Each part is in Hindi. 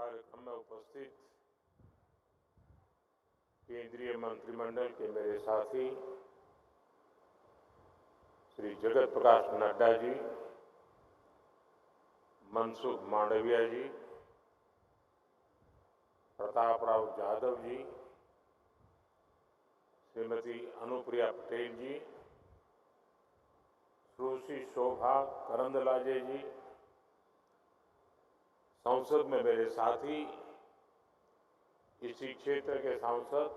कार्यक्रम में उपस्थित केंद्रीय मंत्रिमंडल के मेरे साथी श्री जगत प्रकाश नड्डा जी, मनसुख मांडविया जी, प्रताप राव जाधव जी, श्रीमती अनुप्रिया पटेल जी, सुश्री शोभा करंदलाजे जी, संसद में मेरे साथी इसी क्षेत्र के सांसद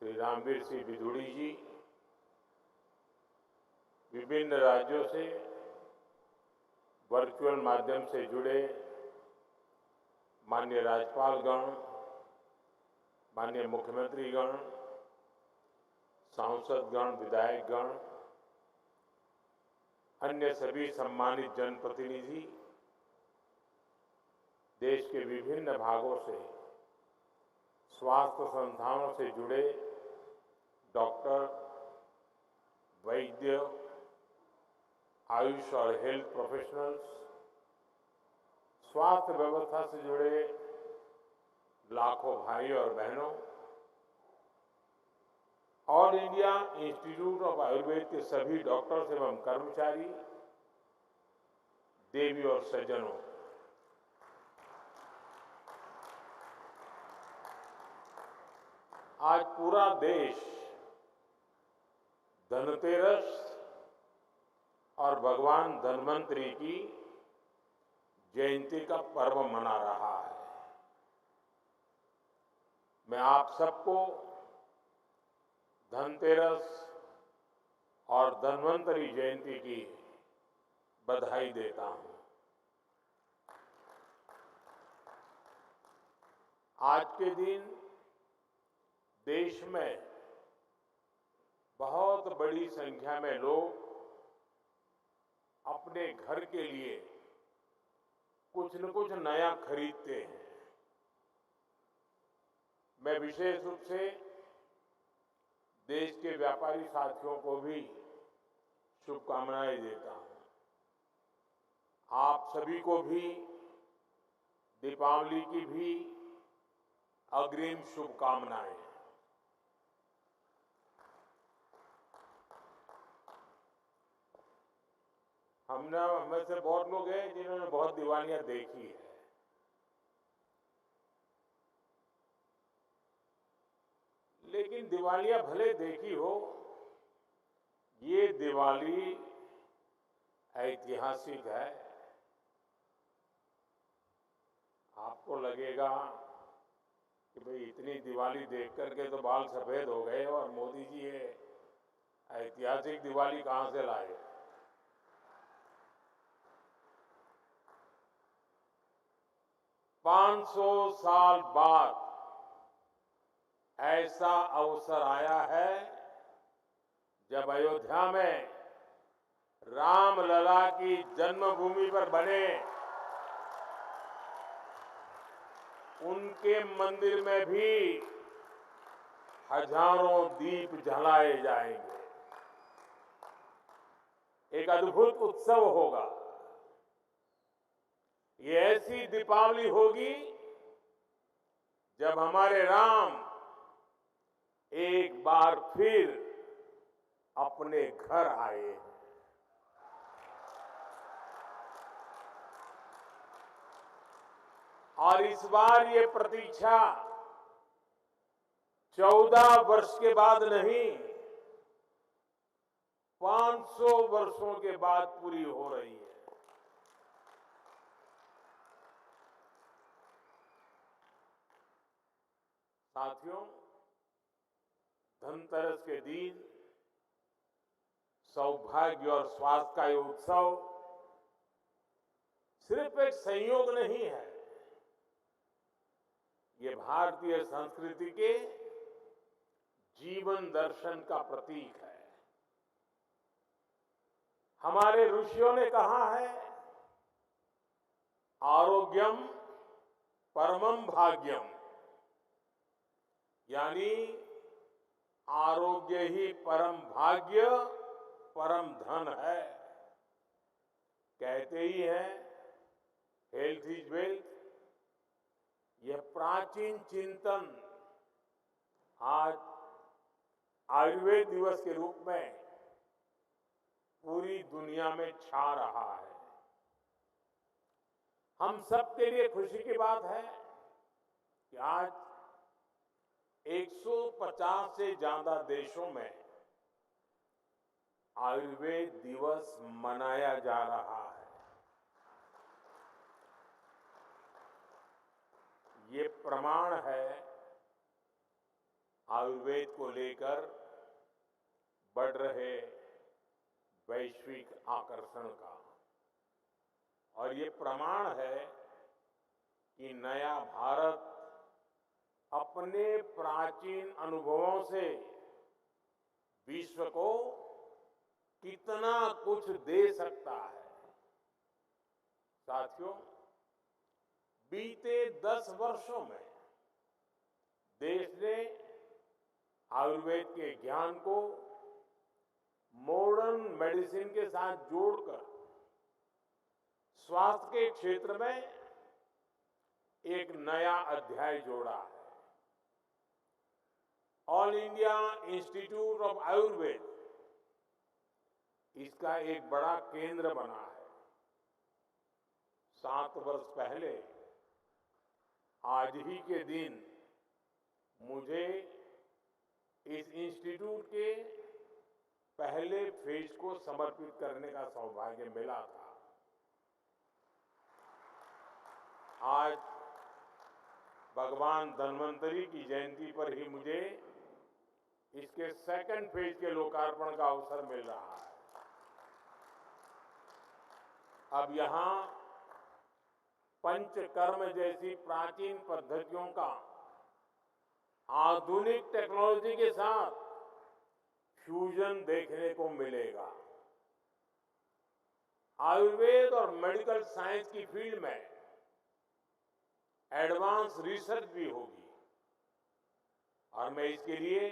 श्री रामवीर सिंह बिधूड़ी जी, विभिन्न राज्यों से वर्चुअल माध्यम से जुड़े माननीय राज्यपालगण, माननीय मुख्यमंत्रीगण, सांसदगण, विधायकगण, अन्य सभी सम्मानित जनप्रतिनिधि, देश के विभिन्न भागों से स्वास्थ्य संस्थानों से जुड़े डॉक्टर, वैद्य, आयुष और हेल्थ प्रोफेशनल्स, स्वास्थ्य व्यवस्था से जुड़े लाखों भाई और बहनों, all India institute of Ayurveda के सभी डॉक्टर्स एवं कर्मचारी, देवी और सज्जनों, आज पूरा देश धनतेरस और भगवान धन्वंतरी की जयंती का पर्व मना रहा है। मैं आप सबको धनतेरस और धन्वंतरी जयंती की बधाई देता हूं। आज के दिन देश में बहुत बड़ी संख्या में लोग अपने घर के लिए कुछ न कुछ नया खरीदते हैं। मैं विशेष रूप से देश के व्यापारी साथियों को भी शुभकामनाएं देता हूं। आप सभी को भी दीपावली की भी अग्रिम शुभकामनाएं। हमें से बहुत लोग हैं जिन्होंने बहुत दिवालियां देखी है, लेकिन दिवालियां भले देखी हो, ये दिवाली ऐतिहासिक है। आपको लगेगा कि भाई इतनी दिवाली देख करके तो बाल सफेद हो गए और मोदी जी ये ऐतिहासिक दिवाली कहां से लाए। पांच 500 साल बाद ऐसा अवसर आया है जब अयोध्या में रामलला की जन्मभूमि पर बने उनके मंदिर में भी हजारों दीप जलाए जाएंगे। एक अद्भुत उत्सव होगा। ये ऐसी दीपावली होगी जब हमारे राम एक बार फिर अपने घर आए। और इस बार ये प्रतीक्षा 14 वर्ष के बाद नहीं, 500 वर्षों के बाद पूरी हो रही है। साथियों, धनतेरस के दिन सौभाग्य और स्वास्थ्य का ये उत्सव सिर्फ एक संयोग नहीं है, ये भारतीय संस्कृति के जीवन दर्शन का प्रतीक है। हमारे ऋषियों ने कहा है, आरोग्यम परमम भाग्यम, यानी आरोग्य ही परम भाग्य, परम धन है। कहते ही हैं हेल्थ इज वेल्थ, प्राचीन चिंतन आज आयुर्वेद दिवस के रूप में पूरी दुनिया में छा रहा है। हम सबके लिए खुशी की बात है कि आज 150 से ज्यादा देशों में आयुर्वेद दिवस मनाया जा रहा है। ये प्रमाण है आयुर्वेद को लेकर बढ़ रहे वैश्विक आकर्षण का, और ये प्रमाण है कि नया भारत अपने प्राचीन अनुभवों से विश्व को कितना कुछ दे सकता है। साथियों, बीते 10 वर्षों में देश ने आयुर्वेद के ज्ञान को मॉडर्न मेडिसिन के साथ जोड़कर स्वास्थ्य के क्षेत्र में एक नया अध्याय जोड़ा है। All India institute of Ayurveda इसका एक बड़ा केंद्र बना है। 7 वर्ष पहले आज ही के दिन मुझे इस इंस्टीट्यूट के पहले फेज को समर्पित करने का सौभाग्य मिला था। आज भगवान धन्वंतरी की जयंती पर ही मुझे इसके सेकंड फेज के लोकार्पण का अवसर मिल रहा है। अब यहां पंचकर्म जैसी प्राचीन पद्धतियों का आधुनिक टेक्नोलॉजी के साथ फ्यूजन देखने को मिलेगा। आयुर्वेद और मेडिकल साइंस की फील्ड में एडवांस रिसर्च भी होगी, और मैं इसके लिए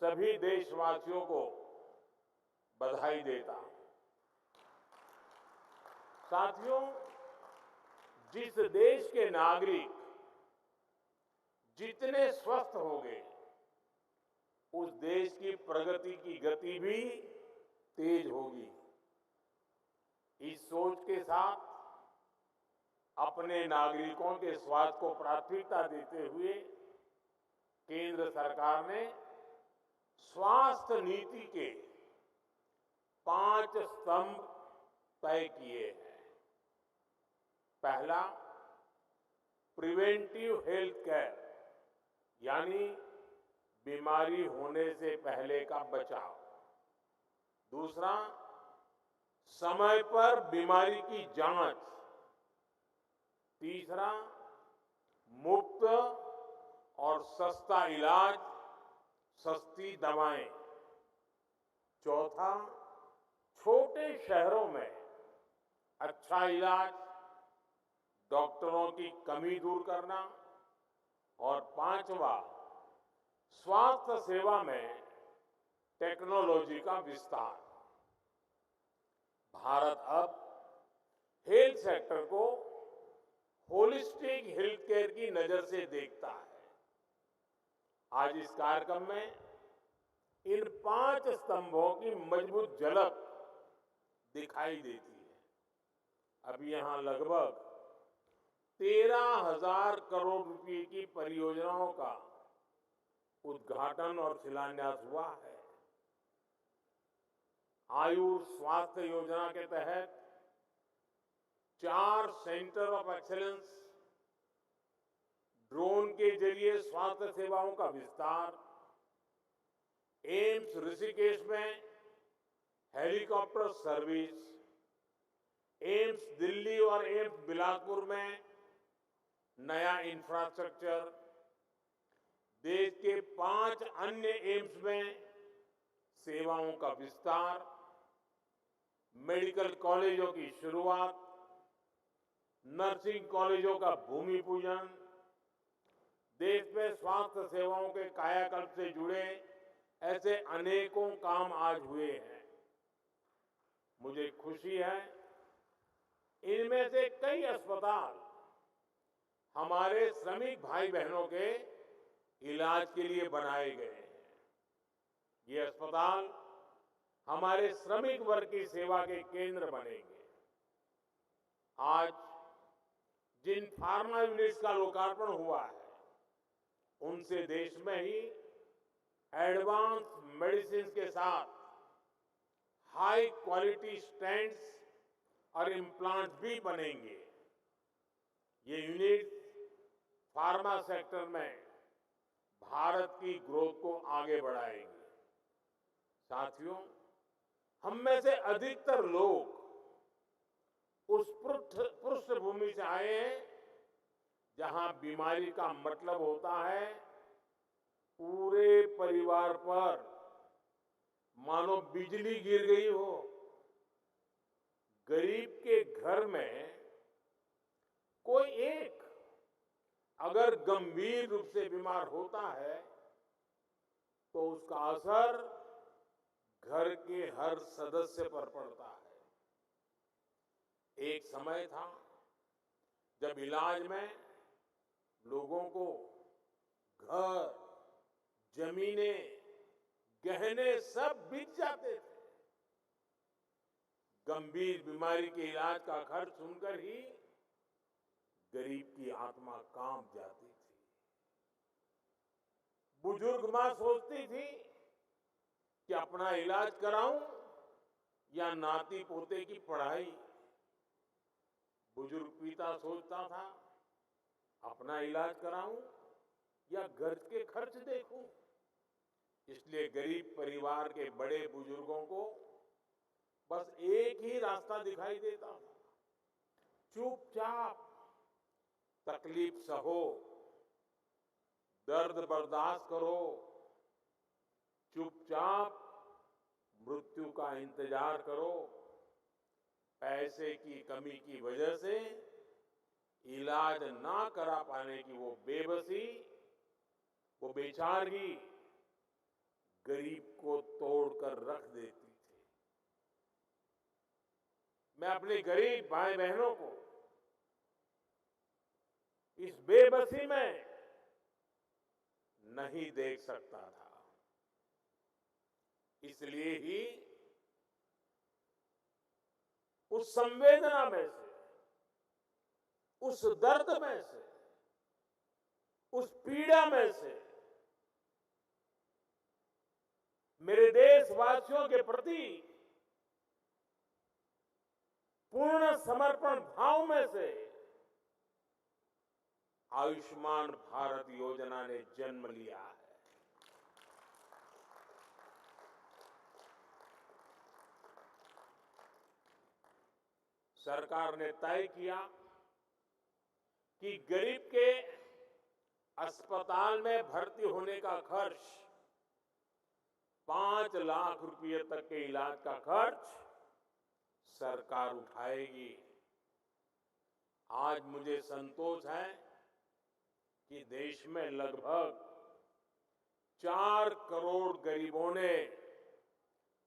सभी देशवासियों को बधाई देता हूं। साथियों, जिस देश के नागरिक जितने स्वस्थ होंगे, उस देश की प्रगति की गति भी तेज होगी। इस सोच के साथ अपने नागरिकों के स्वास्थ्य को प्राथमिकता देते हुए केंद्र सरकार ने स्वास्थ्य नीति के 5 स्तंभ तय किए हैं। पहला, प्रिवेंटिव हेल्थ केयर, यानी बीमारी होने से पहले का बचाव। दूसरा, समय पर बीमारी की जांच। तीसरा, मुफ्त और सस्ता इलाज, सस्ती दवाएं। चौथा, छोटे शहरों में अच्छा इलाज, डॉक्टरों की कमी दूर करना। और पांचवा, स्वास्थ्य सेवा में टेक्नोलॉजी का विस्तार। भारत अब हेल्थ सेक्टर को होलिस्टिक हेल्थ केयर की नजर से देखता है। आज इस कार्यक्रम में इन 5 स्तंभों की मजबूत झलक दिखाई देती है। अब यहां लगभग 13,000 करोड़ रुपए की परियोजनाओं का उद्घाटन और शिलान्यास हुआ है। आयुष स्वास्थ्य योजना के तहत 4 सेंटर ऑफ एक्सीलेंस, ड्रोन के जरिए स्वास्थ्य सेवाओं का विस्तार, एम्स ऋषिकेश में हेलीकॉप्टर सर्विस, एम्स दिल्ली और एम्स बिलासपुर में नया इंफ्रास्ट्रक्चर, देश के 5 अन्य एम्स में सेवाओं का विस्तार, मेडिकल कॉलेजों की शुरुआत, नर्सिंग कॉलेजों का भूमि पूजन। देश में स्वास्थ्य सेवाओं के कायाकल्प से जुड़े ऐसे अनेकों काम आज हुए हैं। मुझे खुशी है, इनमें से कई अस्पताल हमारे श्रमिक भाई बहनों के इलाज के लिए बनाए गए हैं। ये अस्पताल हमारे श्रमिक वर्ग की सेवा के केंद्र बनेंगे। आज जिन फार्मा यूनिट्स का लोकार्पण हुआ है, उनसे देश में ही एडवांस मेडिसिन के साथ हाई क्वालिटी स्टेंट्स और इम्प्लांट्स भी बनेंगे। ये यूनिट फार्मा सेक्टर में भारत की ग्रोथ को आगे बढ़ाएंगे। साथियों, हम में से अधिकतर लोग उस पृष्ठभूमि से आए हैं जहां बीमारी का मतलब होता है पूरे परिवार पर मानो बिजली गिर गई हो। गरीब के घर में कोई एक अगर गंभीर रूप से बीमार होता है तो उसका असर घर के हर सदस्य पर पड़ता है। एक समय था जब इलाज में लोगों को घर, जमीनें, गहने सब बिक जाते थे। गंभीर बीमारी के इलाज का खर्च सुनकर ही गरीब की आत्मा कांप जाती थी। बुजुर्ग मां सोचती थी कि अपना इलाज कराऊं या नाती पोते की पढ़ाई। बुजुर्ग पिता सोचता था अपना इलाज कराऊं या घर के खर्च देखूं। इसलिए गरीब परिवार के बड़े बुजुर्गों को बस एक ही रास्ता दिखाई देता था, चुपचाप तकलीफ सहो, दर्द बर्दाश्त करो, चुपचाप मृत्यु का इंतजार करो। पैसे की कमी की वजह से इलाज ना करा पाने की वो बेबसी, वो बेचारगी गरीब को तोड़कर रख देती थी। मैं अपने गरीब भाई बहनों को इस बेबसी में नहीं देख सकता था। इसलिए ही उस संवेदना में से, उस दर्द में से, उस पीड़ा में से मेरे देशवासियों के प्रति पूर्ण समर्पण भाव में से आयुष्मान भारत योजना ने जन्म लिया है। सरकार ने तय किया कि गरीब के अस्पताल में भर्ती होने का खर्च 5 लाख रुपए तक के इलाज का खर्च सरकार उठाएगी। आज मुझे संतोष है कि देश में लगभग 4 करोड़ गरीबों ने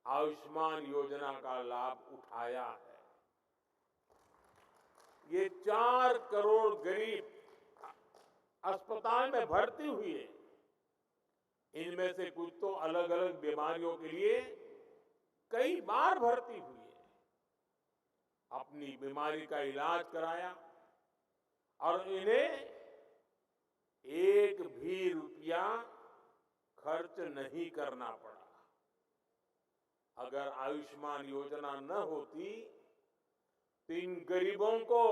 आयुष्मान योजना का लाभ उठाया है। ये 4 करोड़ गरीब अस्पताल में भर्ती हुए, इनमें से कुछ तो अलग अलग बीमारियों के लिए कई बार भर्ती हुए, अपनी बीमारी का इलाज कराया और इन्हें एक भी रुपया खर्च नहीं करना पड़ा। अगर आयुष्मान योजना न होती तो इन गरीबों को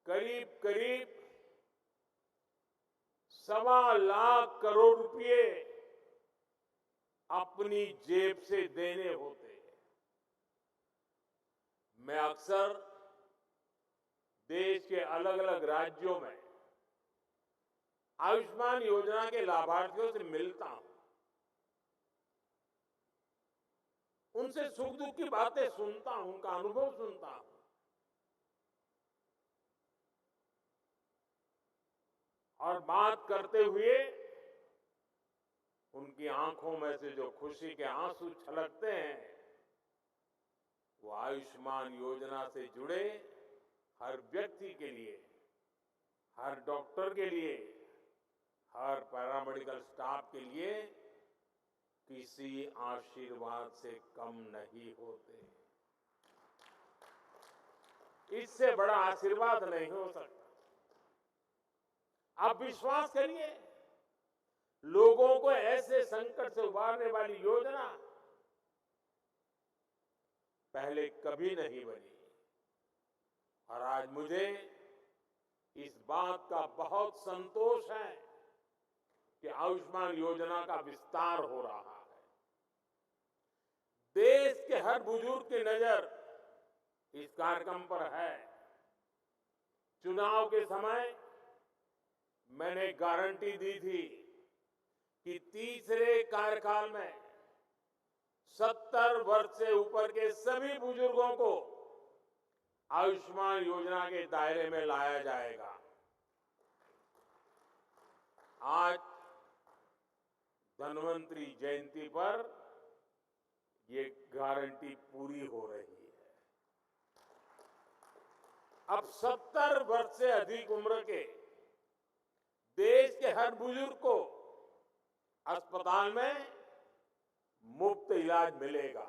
करीब करीब 1.25 लाख करोड़ रुपए अपनी जेब से देने होते। मैं अक्सर देश के अलग अलग राज्यों में आयुष्मान योजना के लाभार्थियों से मिलता हूं, उनसे सुख दुख की बातें सुनता हूं, उनका अनुभव सुनता हूं। और बात करते हुए उनकी आंखों में से जो खुशी के आंसू छलकते हैं, वो आयुष्मान योजना से जुड़े हर व्यक्ति के लिए हर डॉक्टर के लिए, हर पैरामेडिकल स्टाफ के लिए किसी आशीर्वाद से कम नहीं होते। इससे बड़ा आशीर्वाद नहीं हो सकता। आप विश्वास करिए, लोगों को ऐसे संकट से उबारने वाली योजना पहले कभी नहीं बनी। और आज मुझे इस बात का बहुत संतोष है कि आयुष्मान योजना का विस्तार हो रहा है। देश के हर बुजुर्ग की नजर इस कार्यक्रम पर है। चुनाव के समय मैंने गारंटी दी थी कि तीसरे कार्यकाल में 70 वर्ष से ऊपर के सभी बुजुर्गों को आयुष्मान योजना के दायरे में लाया जाएगा। आज धन्वंतरि जयंती पर ये गारंटी पूरी हो रही है। अब 70 वर्ष से अधिक उम्र के देश के हर बुजुर्ग को अस्पताल में मुफ्त इलाज मिलेगा।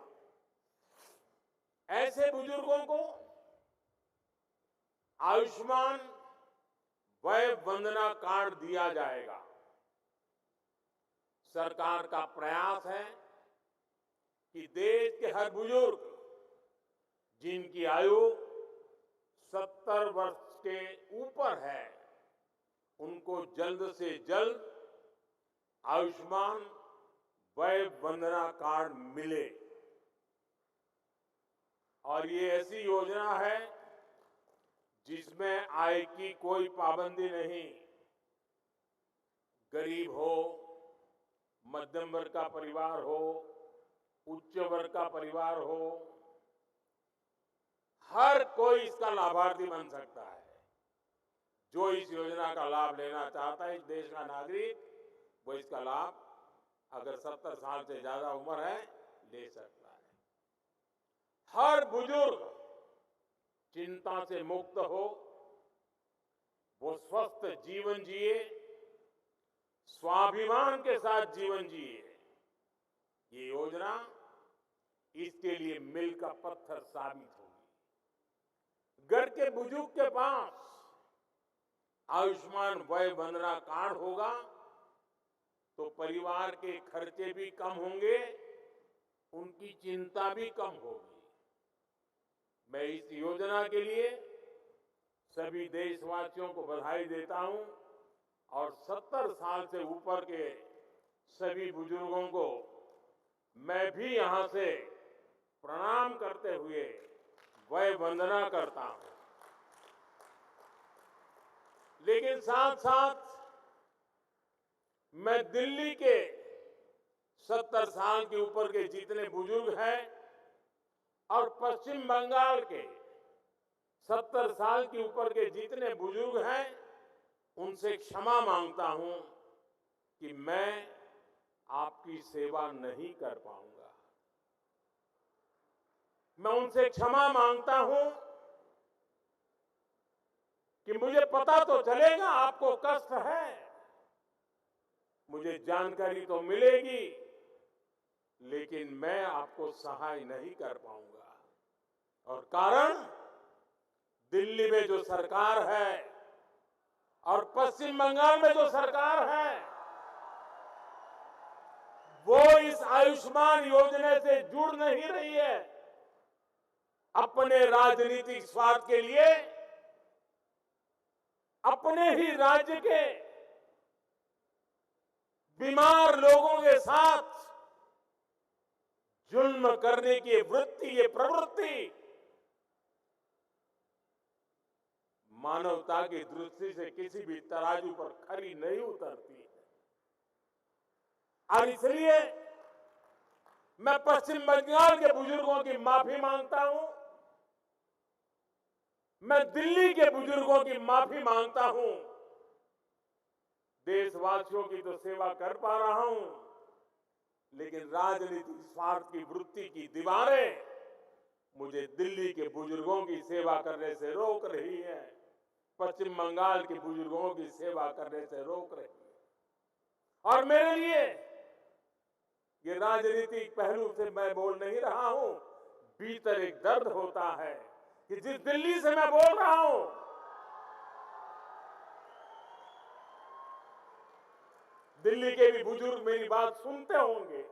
ऐसे बुजुर्गों को आयुष्मान वय वंदना कार्ड दिया जाएगा। सरकार का प्रयास है कि देश के हर बुजुर्ग जिनकी आयु 70 वर्ष के ऊपर है, उनको जल्द से जल्द आयुष्मान वय वंदना कार्ड मिले। और ये ऐसी योजना है जिसमें आय की कोई पाबंदी नहीं। गरीब हो, मध्यम वर्ग का परिवार हो, उच्च वर्ग का परिवार हो, हर कोई इसका लाभार्थी बन सकता है। जो इस योजना का लाभ लेना चाहता है, इस देश का नागरिक, वो इसका लाभ अगर 70 साल से ज्यादा उम्र है ले सकता है। हर बुजुर्ग चिंता से मुक्त हो, वो स्वस्थ जीवन जिए, स्वाभिमान के साथ जीवन जिए। ये योजना इसके लिए मील का पत्थर साबित होगी। घर के बुजुर्ग के पास आयुष्मान वय वंदना कार्ड होगा तो परिवार के खर्चे भी कम होंगे, उनकी चिंता भी कम होगी। मैं इस योजना के लिए सभी देशवासियों को बधाई देता हूं और 70 साल से ऊपर के सभी बुजुर्गों को मैं भी यहां से प्रणाम करते हुए वय वंदना करता हूं। लेकिन साथ साथ मैं दिल्ली के 70 साल के ऊपर के जितने बुजुर्ग हैं और पश्चिम बंगाल के 70 साल के ऊपर के जितने बुजुर्ग हैं, उनसे क्षमा मांगता हूं कि मैं आपकी सेवा नहीं कर पाऊंगा। मैं उनसे क्षमा मांगता हूं कि मुझे पता तो चलेगा आपको कष्ट है, मुझे जानकारी तो मिलेगी, लेकिन मैं आपको सहाय नहीं कर पाऊंगा। और कारण, दिल्ली में जो सरकार है और पश्चिम बंगाल में जो सरकार है, वो इस आयुष्मान योजना से जुड़ नहीं रही है। अपने राजनीतिक स्वार्थ के लिए अपने ही राज्य के बीमार लोगों के साथ जुल्म करने की वृत्ति, ये प्रवृत्ति मानवता की दृष्टि से किसी भी तराजू पर खरी नहीं उतरती है। और इसलिए मैं पश्चिम बंगाल के बुजुर्गों की माफी मांगता हूं, मैं दिल्ली के बुजुर्गों की माफी मांगता हूं। देशवासियों की तो सेवा कर पा रहा हूं, लेकिन राजनीतिक स्वार्थ की वृत्ति की दीवारें मुझे दिल्ली के बुजुर्गों की सेवा करने से रोक रही है, पश्चिम बंगाल के बुजुर्गों की सेवा करने से रोक रही है। और मेरे लिए ये राजनीतिक पहलू से मैं बोल नहीं रहा हूं, भीतर एक दर्द होता है कि जिस दिल्ली से मैं बोल रहा हूं, दिल्ली के भी बुजुर्ग मेरी बात सुनते होंगे।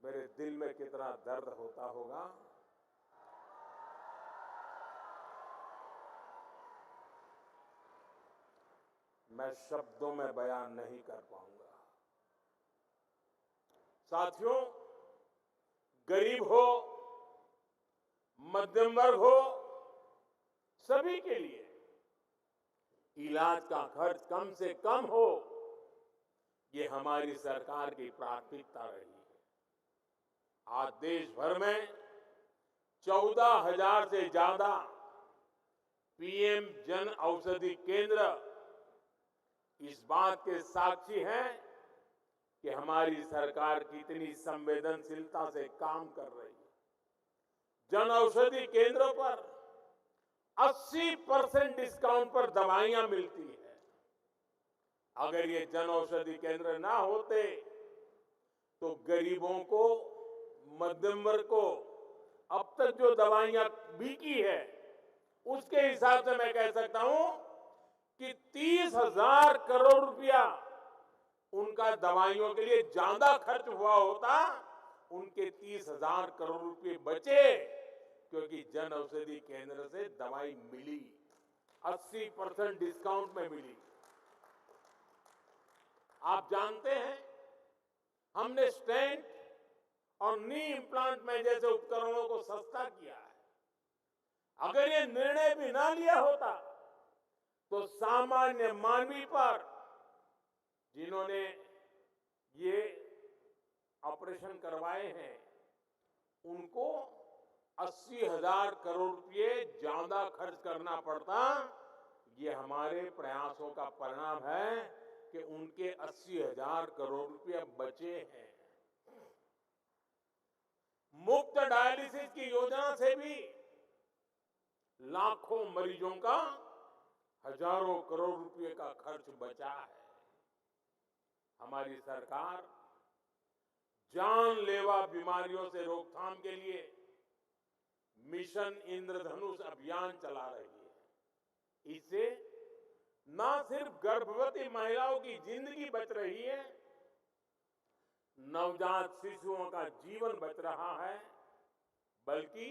मेरे दिल में कितना दर्द होता होगा। मैं शब्दों में बयान नहीं कर पाऊंगा। साथियों, गरीब हो, मध्यम वर्ग हो, सभी के लिए इलाज का खर्च कम से कम हो, ये हमारी सरकार की प्राथमिकता रही है। आज देश भर में 14,000 से ज्यादा पीएम जन औषधि केंद्र इस बात के साक्षी हैं कि हमारी सरकार कितनी संवेदनशीलता से काम कर रही है। जन औषधि केंद्रों पर 80% डिस्काउंट पर दवाइयां मिलती है। अगर ये जन औषधि केंद्र ना होते तो गरीबों को, मध्यम वर्ग को अब तक जो दवाइयां बिकी है उसके हिसाब से मैं कह सकता हूं कि 30,000 करोड़ रुपया उनका दवाइयों के लिए ज्यादा खर्च हुआ होता। उनके 30,000 करोड़ रुपए बचे क्योंकि जन औषधि केंद्र से दवाई मिली, 80% डिस्काउंट में मिली। आप जानते हैं, हमने स्टेंट और नी इम्प्लांट में जैसे उपकरणों को सस्ता किया है। अगर ये निर्णय भी ना लिया होता तो सामान्य मानवी पर, जिन्होंने ये ऑपरेशन करवाए हैं, उनको 80,000 करोड़ रुपए ज्यादा खर्च करना पड़ता। ये हमारे प्रयासों का परिणाम है कि उनके 80,000 करोड़ रुपए बचे हैं। मुफ्त डायलिसिस की योजना से भी लाखों मरीजों का हजारों करोड़ रुपए का खर्च बचा है। हमारी सरकार जानलेवा बीमारियों से रोकथाम के लिए मिशन इंद्रधनुष अभियान चला रही है। इससे न सिर्फ गर्भवती महिलाओं की जिंदगी बच रही है, नवजात शिशुओं का जीवन बच रहा है, बल्कि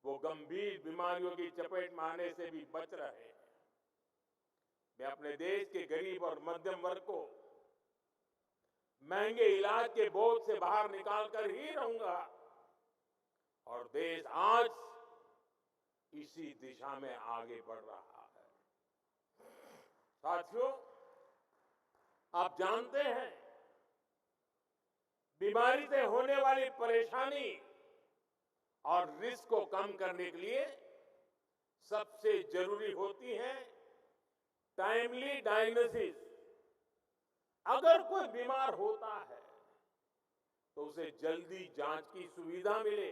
वो गंभीर बीमारियों की चपेट में आने से भी बच रहे हैं। मैं अपने देश के गरीब और मध्यम वर्ग को महंगे इलाज के बोझ से बाहर निकाल कर ही रहूंगा और देश आज इसी दिशा में आगे बढ़ रहा है। साथियों, आप जानते हैं, बीमारी से होने वाली परेशानी और रिस्क को कम करने के लिए सबसे जरूरी होती है टाइमली डायग्नोसिस। अगर कोई बीमार होता है तो उसे जल्दी जांच की सुविधा मिले,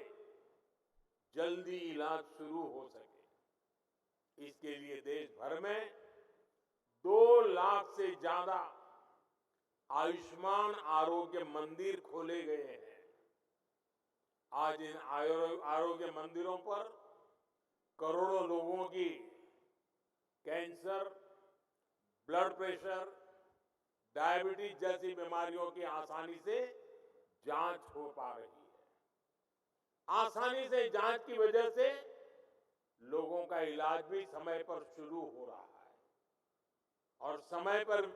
जल्दी इलाज शुरू हो सके। इसके लिए देश भर में 2 लाख से ज्यादा आयुष्मान आरोग्य मंदिर खोले गए हैं। आज इन आरोग्य मंदिरों पर करोड़ों लोगों की कैंसर, ब्लड प्रेशर, डायबिटीज जैसी बीमारियों की आसानी से जांच हो पा रही है। आसानी से जांच की वजह से लोगों का इलाज भी समय पर शुरू हो रहा है और समय पर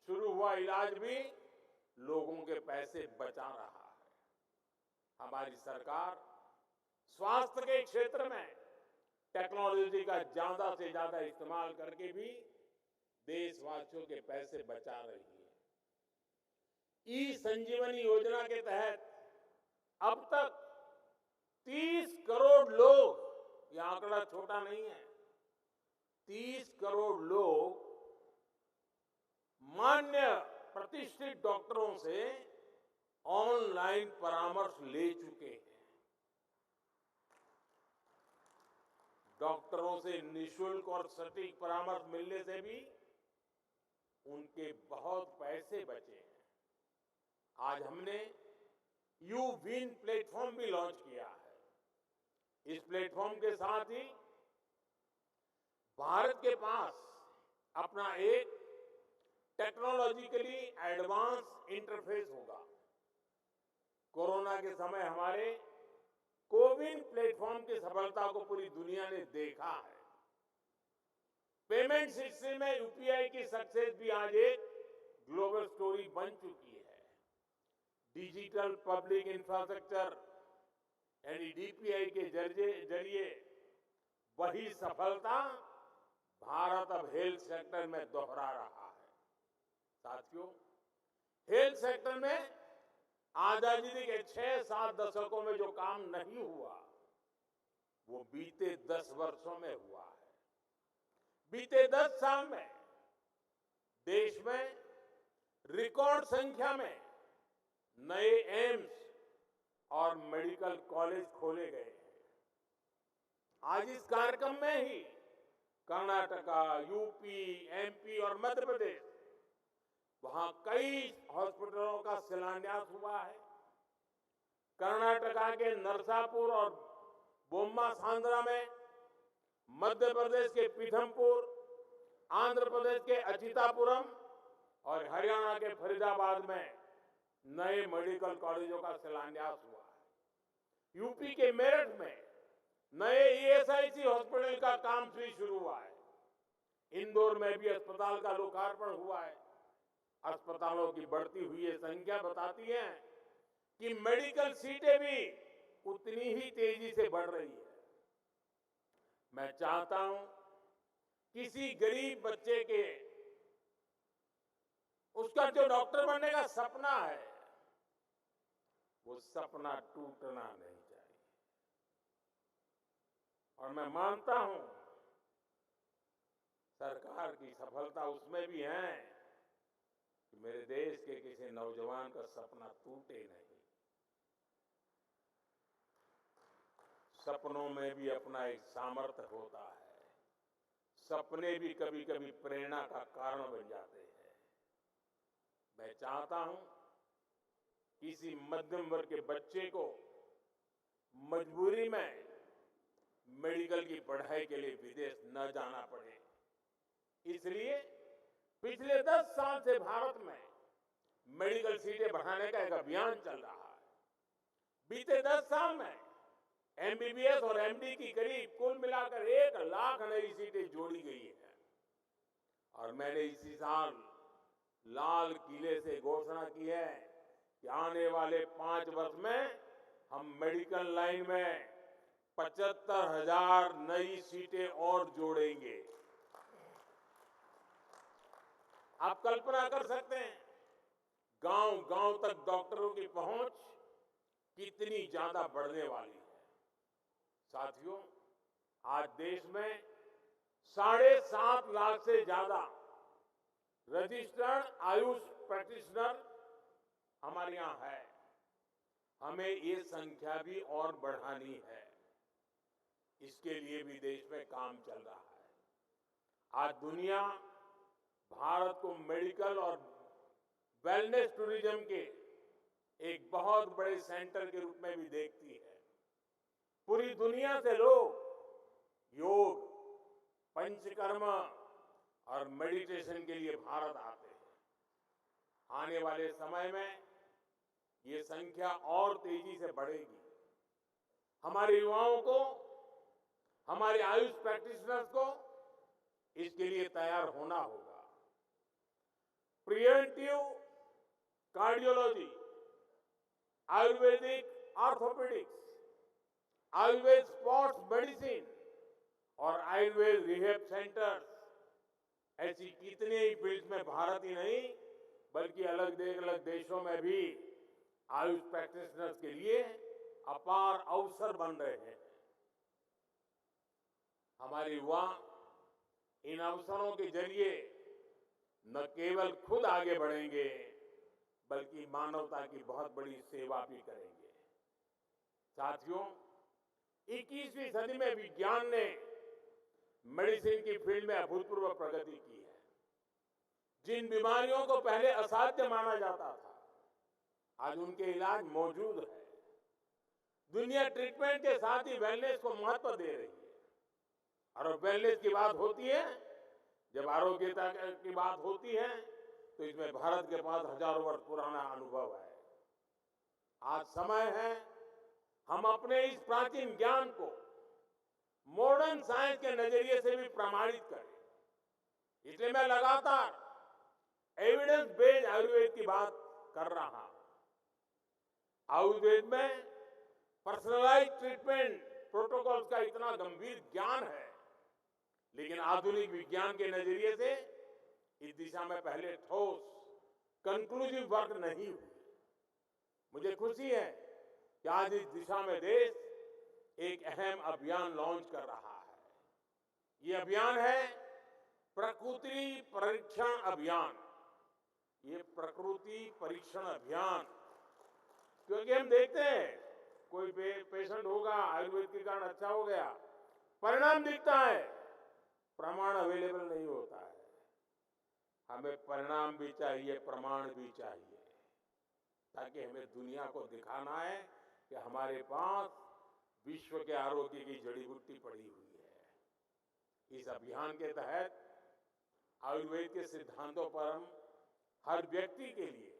शुरू हुआ इलाज भी लोगों के पैसे बचा रहा है। हमारी सरकार स्वास्थ्य के क्षेत्र में टेक्नोलॉजी का ज्यादा से ज्यादा इस्तेमाल करके भी देशवासियों के पैसे बचा रही है। ई संजीवनी योजना के तहत अब तक 30 करोड़ लोग, यह आंकड़ा छोटा नहीं है, 30 करोड़ लोग मान्य प्रतिष्ठित डॉक्टरों से ऑनलाइन परामर्श ले चुके हैं। डॉक्टरों से निशुल्क और सटीक परामर्श मिलने से भी उनके बहुत पैसे बचे हैं। आज हमने यू विन प्लेटफॉर्म भी लॉन्च किया है। इस प्लेटफॉर्म के साथ ही भारत के पास अपना एक टेक्नोलॉजिकली एडवांस इंटरफेस होगा। कोरोना के समय हमारे कोविन प्लेटफॉर्म की सफलता को पूरी दुनिया ने देखा है। पेमेंट सिस्टम में यूपीआई की सक्सेस भी आज एक ग्लोबल स्टोरी बन चुकी है। डिजिटल पब्लिक इंफ्रास्ट्रक्चर यानी डीपीआई के जरिए वही सफलता भारत अब हेल्थ सेक्टर में दोहरा रहा है। साथियों, हेल्थ सेक्टर में आजादी के 6-7 दशकों में जो काम नहीं हुआ वो बीते 10 वर्षों में हुआ है। बीते 10 साल में देश में रिकॉर्ड संख्या में नए एम्स और मेडिकल कॉलेज खोले गए हैं। आज इस कार्यक्रम में ही कर्नाटका, यूपी, एमपी और मध्य प्रदेश वहां कई हॉस्पिटलों का शिलान्यास हुआ है। कर्नाटका के नरसापुर और बोम्मा सांद्रा में, मध्य प्रदेश के पीथमपुर, आंध्र प्रदेश के अचितापुरम और हरियाणा के फरीदाबाद में नए मेडिकल कॉलेजों का शिलान्यास हुआ है। यूपी के मेरठ में नए ईएसआईसी हॉस्पिटल का काम भी शुरू हुआ है। इंदौर में भी अस्पताल का लोकार्पण हुआ है। अस्पतालों की बढ़ती हुई ये संख्या बताती है कि मेडिकल सीटें भी उतनी ही तेजी से बढ़ रही है। मैं चाहता हूं किसी गरीब बच्चे के उसका जो डॉक्टर बनने का सपना है वो सपना टूटना नहीं चाहिए। और मैं मानता हूं सरकार की सफलता उसमें भी है कि मेरे देश के किसी नौजवान का सपना टूटे नहीं। सपनों में भी अपना एक सामर्थ्य होता है। सपने भी कभी कभी प्रेरणा का कारण बन जाते हैं। मैं चाहता हूं किसी मध्यम वर्ग के बच्चे को मजबूरी में मेडिकल की पढ़ाई के लिए विदेश न जाना पड़े। इसलिए पिछले 10 साल से भारत में मेडिकल सीटें बढ़ाने का एक अभियान चल रहा है। बीते 10 साल में एमबीबीएस और एमडी की करीब कुल मिलाकर 1 लाख नई सीटें जोड़ी गई है। और मैंने इसी साल लाल किले से घोषणा की है कि आने वाले 5 वर्ष में हम मेडिकल लाइन में 75,000 नई सीटें और जोड़ेंगे। आप कल्पना कर सकते हैं गांव-गांव तक डॉक्टरों की पहुंच कितनी ज्यादा बढ़ने वाली है। साथियों, आज देश में 7.5 लाख से ज्यादा रजिस्टर्ड आयुष प्रैक्टिशनर हमारे यहां है। हमें ये संख्या भी और बढ़ानी है। इसके लिए भी देश में काम चल रहा है। आज दुनिया भारत को मेडिकल और वेलनेस टूरिज्म के एक बहुत बड़े सेंटर के रूप में भी देखती है। पूरी दुनिया से लोग योग, पंचकर्म और मेडिटेशन के लिए भारत आते हैं। आने वाले समय में ये संख्या और तेजी से बढ़ेगी। हमारे युवाओं को, हमारे आयुष प्रैक्टिशनर्स को इसके लिए तैयार होना होगा। Preventive cardiology, Ayurvedic orthopaedics, Ayurveda sports medicine और आयुर्वेद रिहैब सेंटर्स, ऐसी कितनी ही फील्ड्स में भारत ही नहीं बल्कि अलग देशों में भी आयुष प्रैक्टिशनर्स के लिए अपार अवसर बन रहे हैं। हमारे युवा इन अवसरों के जरिए न केवल खुद आगे बढ़ेंगे बल्कि मानवता की बहुत बड़ी सेवा भी करेंगे। साथियों, 21वीं सदी में विज्ञान ने मेडिसिन की फील्ड में अभूतपूर्व प्रगति की है। जिन बीमारियों को पहले असाध्य माना जाता था, आज उनके इलाज मौजूद है। दुनिया ट्रीटमेंट के साथ ही वेलनेस को महत्व दे रही है। और वेलनेस की बात होती है, जब आरोग्यता की बात होती है, तो इसमें भारत के पास हजारों वर्ष पुराना अनुभव है। आज समय है हम अपने इस प्राचीन ज्ञान को मॉडर्न साइंस के नजरिए से भी प्रमाणित करें। इसलिए मैं लगातार एविडेंस बेस्ड आयुर्वेद की बात कर रहा हूं। आयुर्वेद में पर्सनलाइज ट्रीटमेंट प्रोटोकॉल्स का इतना गंभीर ज्ञान है, लेकिन आधुनिक विज्ञान के नजरिए से इस दिशा में पहले ठोस कंक्लूसिव वर्क नहीं हुई। मुझे खुशी है कि आज इस दिशा में देश एक अहम अभियान लॉन्च कर रहा है। ये अभियान है प्रकृति परीक्षण अभियान। ये प्रकृति परीक्षण अभियान, क्योंकि हम देखते हैं कोई पेशेंट होगा, आयुर्वेद के कारण अच्छा हो गया, परिणाम दिखता है, प्रमाण अवेलेबल नहीं होता है। हमें परिणाम भी चाहिए, प्रमाण भी चाहिए, ताकि हमें दुनिया को दिखाना है कि हमारे पास विश्व के आरोग्य की जड़ी बूटी पड़ी हुई है। इस अभियान के तहत आयुर्वेद के सिद्धांतों पर हम हर व्यक्ति के लिए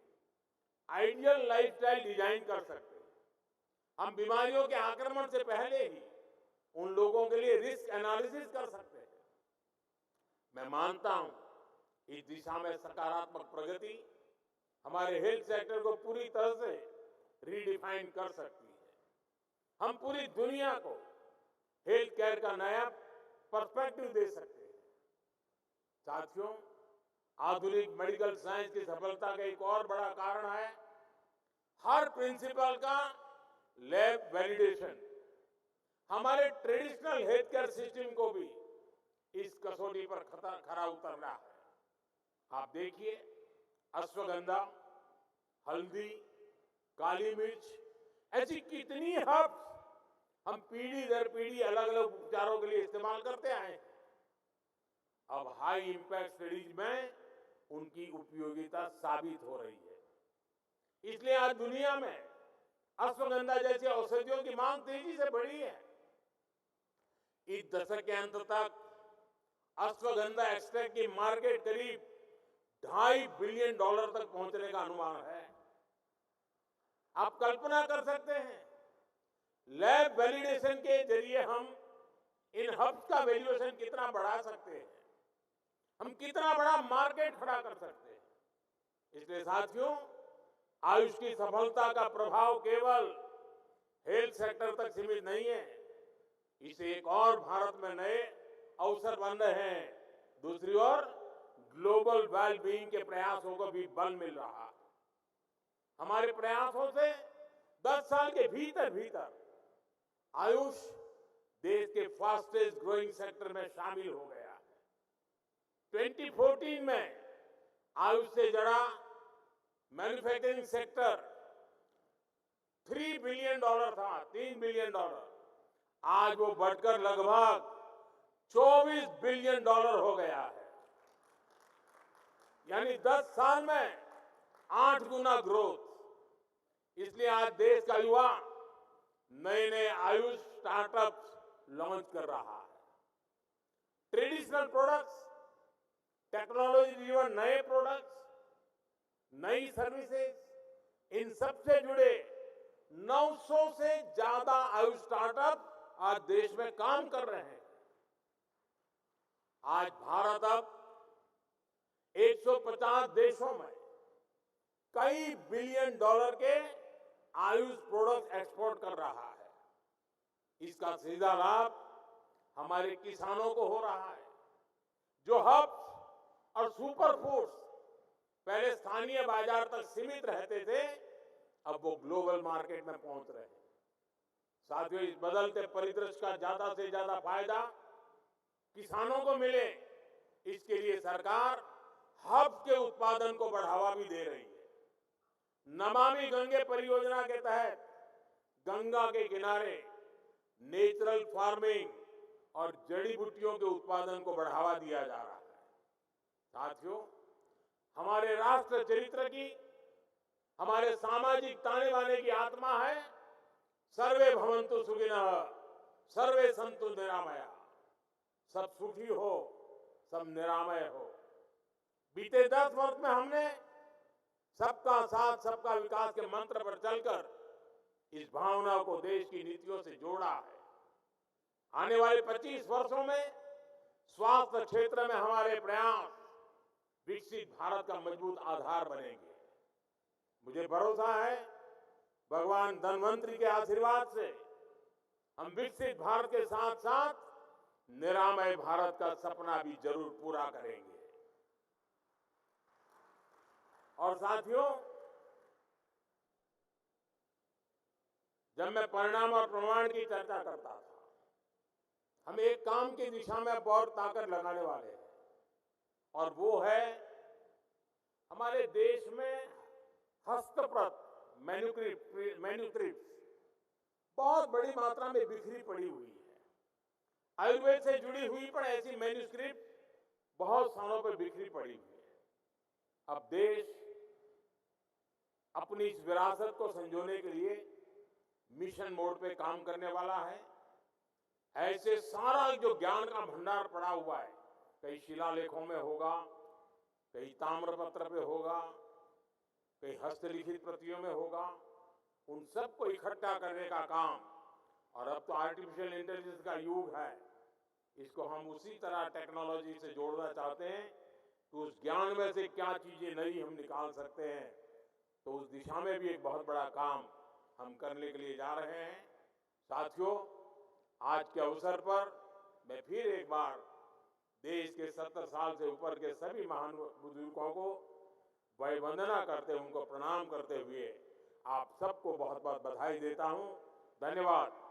आइडियल लाइफस्टाइल डिजाइन कर सकते हैं। हम बीमारियों के आक्रमण से पहले ही उन लोगों के लिए रिस्क एनालिसिस कर सकते हैं। मैं मानता हूं इस दिशा में सकारात्मक प्रगति हमारे हेल्थ सेक्टर को पूरी तरह से रीडिफाइन कर सकती है। हम पूरी दुनिया को हेल्थ केयर का नया पर्सपेक्टिव दे सकते हैं। साथियों, आधुनिक मेडिकल साइंस की सफलता का एक और बड़ा कारण है हर प्रिंसिपल का लैब वैलिडेशन। हमारे ट्रेडिशनल हेल्थ केयर सिस्टम को भी इस कसौटी पर खरा उतरना है। आप देखिए, अश्वगंधा, हल्दी, काली मिर्च, ऐसी कितनी हर्ब्स हम पीढ़ी दर पीढ़ी अलग अलग उपचारों के लिए इस्तेमाल करते आए हैं। अब हाई इंपैक्ट स्टडीज में उनकी उपयोगिता साबित हो रही है। इसलिए आज दुनिया में अश्वगंधा जैसी औषधियों की मांग तेजी से बढ़ी है। इस दशक के अंत तक अश्वगंधा एक्सट्रैक्ट की मार्केट करीब $2.5 बिलियन तक पहुंचने का अनुमान है। आप कल्पना कर सकते हैं, लैब वैलिडेशन के जरिए हम इन हब्स का वैल्यूएशन कितना बढ़ा सकते हैं, हम कितना बड़ा मार्केट खड़ा कर सकते हैं। इसलिए साथियों, आयुष की सफलता का प्रभाव केवल हेल्थ सेक्टर तक सीमित नहीं है, इसे एक और भारत में नए अवसर बन रहे हैं। दूसरी ओर ग्लोबल वेलबीइंग के प्रयासों को भी बल मिल रहा है। हमारे प्रयासों से 10 साल के भीतर भीतर आयुष देश के फास्टेस्ट ग्रोइंग सेक्टर में शामिल हो गया है। 2014 में आयुष से जुड़ा मैन्युफैक्चरिंग सेक्टर $3 बिलियन था, $3 बिलियन। आज वो बढ़कर लगभग $24 बिलियन हो गया है। यानी 10 साल में 8 गुना ग्रोथ। इसलिए आज देश का युवा नए नए आयुष स्टार्टअप्स लॉन्च कर रहा है। ट्रेडिशनल प्रोडक्ट्स, टेक्नोलॉजी ड्रिवन नए प्रोडक्ट्स, नई सर्विसेज, इन सबसे जुड़े 900 से ज्यादा आयुष स्टार्टअप आज देश में काम कर रहे हैं। आज भारत अब 150 देशों में कई बिलियन डॉलर के आयुष प्रोडक्ट एक्सपोर्ट कर रहा है। इसका सीधा लाभ हमारे किसानों को हो रहा है, जो हब्स और सुपर फूड्स पहले स्थानीय बाजार तक सीमित रहते थे, अब वो ग्लोबल मार्केट में पहुंच रहे हैं। साथियों, इस बदलते परिदृश्य का ज्यादा से ज्यादा फायदा किसानों को मिले, इसके लिए सरकार हब्स के उत्पादन को बढ़ावा भी दे रही है। नमामि गंगे परियोजना के तहत गंगा के किनारे नेचुरल फार्मिंग और जड़ी बूटियों के उत्पादन को बढ़ावा दिया जा रहा है। साथियों, हमारे राष्ट्र चरित्र की, हमारे सामाजिक ताने बाने की आत्मा है सर्वे भवन्तु सुखिनः, सर्वे सन्तु निरामया। सब सुखी हो, सब निरामय हो। बीते 10 वर्ष में हमने सबका साथ सबका विकास के मंत्र पर चलकर इस भावना को देश की नीतियों से जोड़ा है। आने वाले 25 वर्षों में स्वास्थ्य क्षेत्र में हमारे प्रयास विकसित भारत का मजबूत आधार बनेंगे। मुझे भरोसा है भगवान धन्वंतरी के आशीर्वाद से हम विकसित भारत के साथ साथ निरामय भारत का सपना भी जरूर पूरा करेंगे। और साथियों, जब मैं परिणाम और प्रमाण की चर्चा करता था, हम एक काम की दिशा में बहुत ताकत लगाने वाले हैं और वो है हमारे देश में हस्तप्रत मैन्युस्क्रिप्ट बहुत बड़ी मात्रा में बिखरी पड़ी हुई है। आयुर्वेद से जुड़ी हुई पर ऐसी मैन्युस्क्रिप्ट बहुत स्थानों पर बिखरी पड़ी हुई है। अब देश अपनी इस विरासत को संजोने के लिए मिशन मोड पे काम करने वाला है। ऐसे सारा जो ज्ञान का भंडार पड़ा हुआ है, कई शिलालेखों में होगा, कई ताम्रपत्र पे होगा, कई हस्तलिखित प्रतियों में होगा, उन सबको इकट्ठा करने का काम, और अब तो आर्टिफिशियल इंटेलिजेंस का युग है, इसको हम उसी तरह टेक्नोलॉजी से जोड़ना चाहते हैं तो उस ज्ञान में से क्या चीजें नई हम निकाल सकते हैं, तो उस दिशा में भी एक बहुत बड़ा काम हम करने के लिए जा रहे हैं। साथियों, आज के अवसर पर मैं फिर एक बार देश के 70 साल से ऊपर के सभी महान बुजुर्गों को वंदना करते, उनको प्रणाम करते हुए आप सबको बहुत बहुत बधाई देता हूं। धन्यवाद।